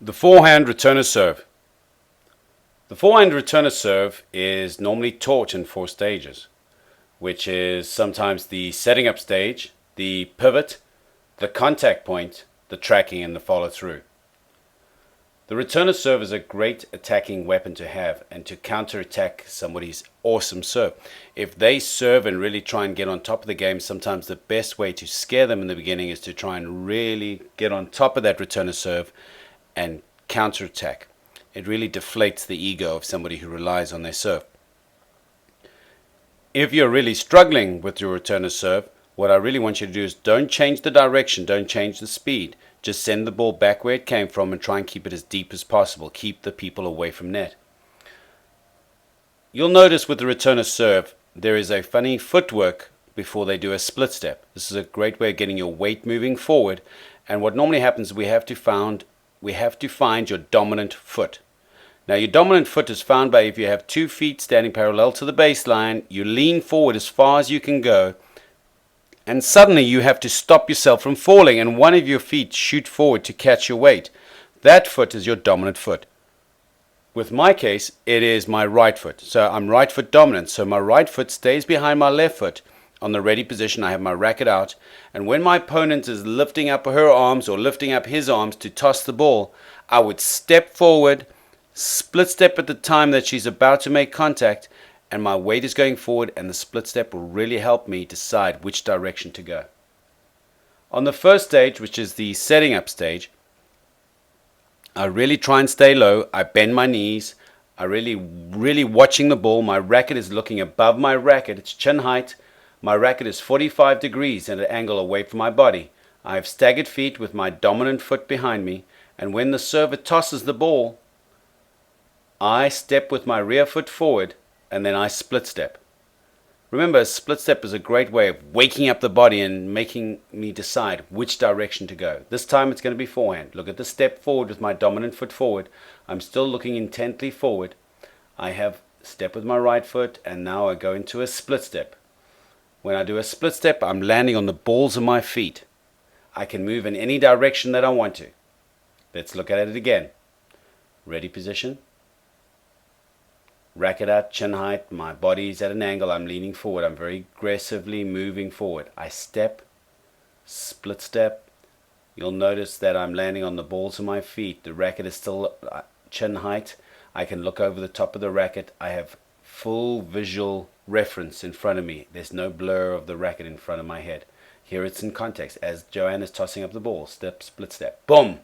The forehand returner serve. The forehand returner serve is normally taught in 4 stages, which is sometimes the setting up stage, the pivot, the contact point, the tracking, and the follow through. The returner serve is a great attacking weapon to have and to counter-attack somebody's awesome serve. If they serve and really try and get on top of the game, sometimes the best way to scare them in the beginning is to try and really get on top of that returner serve and counter-attack. It really deflates the ego of somebody who relies on their serve. If you're really struggling with your returner serve, what I really want you to do is don't change the direction, don't change the speed. Just send the ball back where it came from and try and keep it as deep as possible. Keep the people away from net. You'll notice with the returner serve, there is a funny footwork before they do a split step. This is a great way of getting your weight moving forward. And what normally happens is we have to find your dominant foot. Now your dominant foot is found by if you have 2 feet standing parallel to the baseline, you lean forward as far as you can go, and suddenly you have to stop yourself from falling and one of your feet shoot forward to catch your weight. That foot is your dominant foot. With my case, it is my right foot. So I'm right foot dominant. So my right foot stays behind my left foot. On the ready position, I have my racket out. And when my opponent is lifting up her arms or lifting up his arms to toss the ball, I would step forward, split step at the time that she's about to make contact, and my weight is going forward, and the split step will really help me decide which direction to go. On the first stage, which is the setting up stage, I really try and stay low. I bend my knees. I really watching the ball. My racket is looking above my racket. It's chin height. My racket is 45 degrees at an angle away from my body. I have staggered feet with my dominant foot behind me, and when the server tosses the ball, I step with my rear foot forward, and then I split step. Remember, a split step is a great way of waking up the body and making me decide which direction to go. This time it's going to be forehand. Look at the step forward with my dominant foot forward. I'm still looking intently forward. I have step with my right foot, and now I go into a split step. When I do a split step, I'm landing on the balls of my feet. I can move in any direction that I want to. Let's look at it again. Ready position. Racket out, chin height, my body's at an angle, I'm leaning forward, I'm very aggressively moving forward. I step, split step. You'll notice that I'm landing on the balls of my feet. The racket is still chin height. I can look over the top of the racket. I have full visual reference in front of me. There's no blur of the racket in front of my head. Here it's in context. As Joanne is tossing up the ball, step, split step, boom,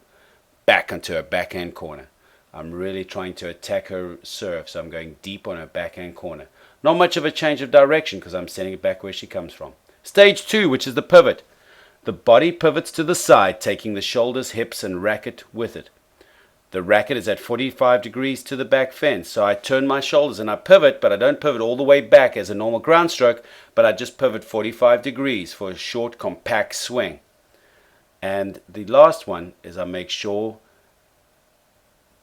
back onto her backhand corner. I'm really trying to attack her serve, so I'm going deep on her backhand corner. Not much of a change of direction because I'm sending it back where she comes from. Stage 2, which is the pivot. The body pivots to the side, taking the shoulders, hips, and racket with it. The racket is at 45 degrees to the back fence, so I turn my shoulders and I pivot, but I don't pivot all the way back as a normal ground stroke, but I just pivot 45 degrees for a short, compact swing. And the last one is I make sure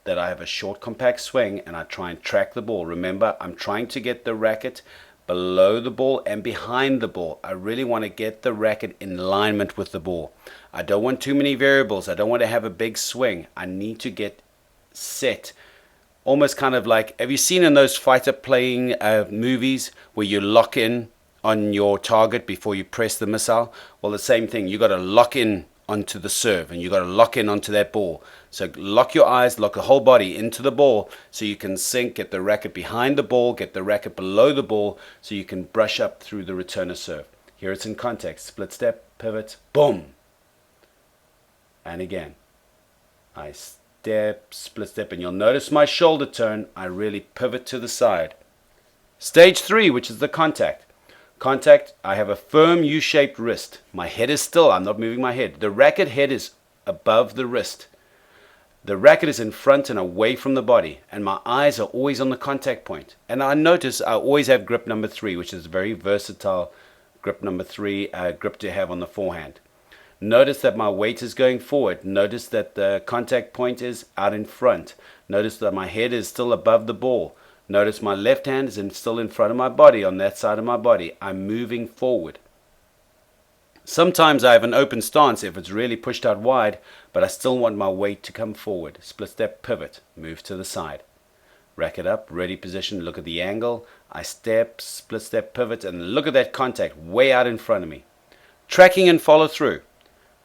that I have a short compact swing and I try and track the ball. Remember, I'm trying to get the racket below the ball and behind the ball. I really want to get the racket in alignment with the ball. I don't want too many variables. I don't want to have a big swing. I need to get set. Almost kind of like, have you seen in those fighter playing movies where you lock in on your target before you press the missile? Well, the same thing. You got to lock in onto the serve and you got to lock in onto that ball. So lock your eyes, lock the whole body into the ball so you can sink, get the racket behind the ball, get the racket below the ball so you can brush up through the returner serve. Here it's in context. Split step, pivot, boom. And again, I step, split step, and you'll notice my shoulder turn. I really pivot to the side. Stage 3, which is the contact. Contact, I have a firm U-shaped wrist. My head is still, I'm not moving my head. The racket head is above the wrist. The racket is in front and away from the body, and my eyes are always on the contact point. And I notice I always have grip number 3, which is a very versatile grip number 3 grip to have on the forehand. Notice that my weight is going forward. Notice that the contact point is out in front. Notice that my head is still above the ball. Notice my left hand is still in front of my body on that side of my body. I'm moving forward. Sometimes I have an open stance if it's really pushed out wide, but I still want my weight to come forward. Split step, pivot, move to the side. Rack it up, ready position, look at the angle. I step, split step, pivot, and look at that contact way out in front of me. Tracking and follow through.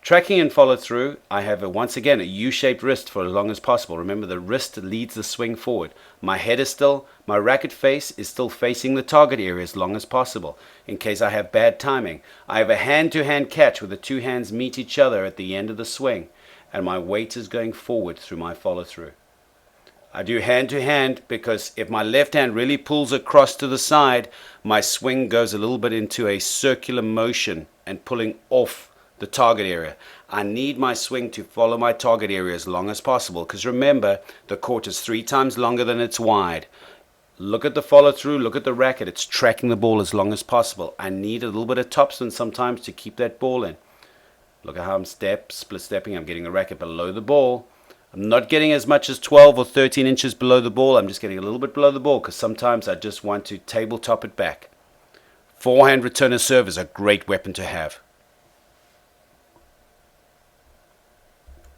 Tracking and follow through, I have once again a U-shaped wrist for as long as possible. Remember, the wrist leads the swing forward. My head is still, my racket face is still facing the target area as long as possible. In case I have bad timing, I have a hand-to-hand catch where the two hands meet each other at the end of the swing, and my weight is going forward through my follow through. I do hand-to-hand because if my left hand really pulls across to the side, my swing goes a little bit into a circular motion and pulling off the target area. I need my swing to follow my target area as long as possible, because remember, the court is 3 times longer than it's wide. Look at the follow through, look at the racket. It's tracking the ball as long as possible. I need a little bit of topspin sometimes to keep that ball in. Look at how I'm split stepping. I'm getting the racket below the ball. I'm not getting as much as 12 or 13 inches below the ball. I'm just getting a little bit below the ball because sometimes I just want to tabletop it back. Forehand returner serve is a great weapon to have.